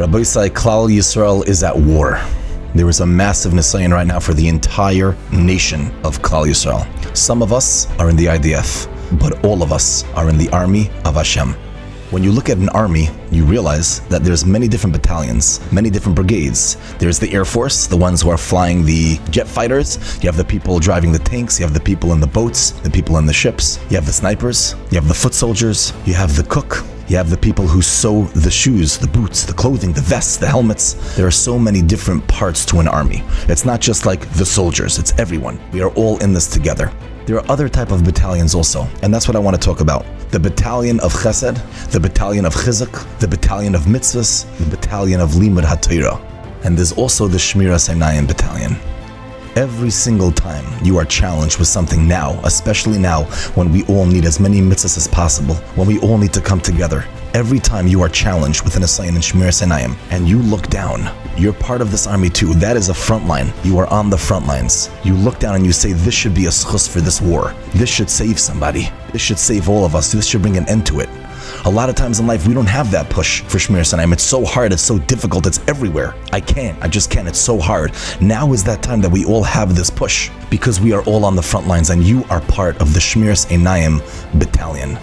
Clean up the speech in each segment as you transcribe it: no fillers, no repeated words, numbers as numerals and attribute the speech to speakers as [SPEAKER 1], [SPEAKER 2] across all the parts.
[SPEAKER 1] Rabbi Klal Yisrael is at war. There is a massive nisayon right now for the entire nation of Klal Yisrael. Some of us are in the IDF, but all of us are in the army of Hashem. When you look at an army, you realize that there's many different battalions, many different brigades. There's the Air Force, the ones who are flying the jet fighters. You have the people driving the tanks. You have the people in the boats, the people in the ships. You have the snipers. You have the foot soldiers. You have the cook. You have the people who sew the shoes, the boots, the clothing, the vests, the helmets. There are so many different parts to an army. It's not just like the soldiers, it's everyone. We are all in this together. There are other type of battalions also, and that's what I want to talk about. The battalion of Chesed, the battalion of Chizuk, the battalion of Mitzvahs, the battalion of Limud HaTorah. And there's also the Shmiras Einayim Battalion. Every single time you are challenged with something now, especially now when we all need as many mitzvahs as possible, when we all need to come together, every time you are challenged with an assignment in Shmiras Einayim and you look down, you're part of this army too. That is a front line. You are on the front lines. You look down and you say, this should be a schus for this war. This should save somebody. This should save all of us. This should bring an end to it. A lot of times in life, we don't have that push for Shmiras Einayim. It's so hard, it's so difficult, it's everywhere. I just can't, it's so hard. Now is that time that we all have this push because we are all on the front lines and you are part of the Shmiras Einayim Battalion.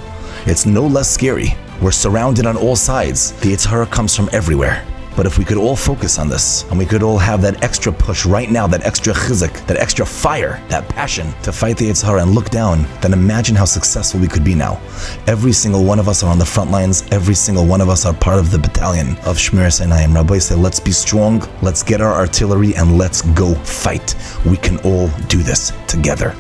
[SPEAKER 1] It's no less scary. We're surrounded on all sides. The Yetzer Hara comes from everywhere. But if we could all focus on this, and we could all have that extra push right now, that extra chizuk, that extra fire, that passion to fight the Yetzer Hara and look down, then imagine how successful we could be now. Every single one of us are on the front lines. Every single one of us are part of the battalion of Shmiras Einayim. Rabbi said, let's be strong, let's get our artillery, and let's go fight. We can all do this together.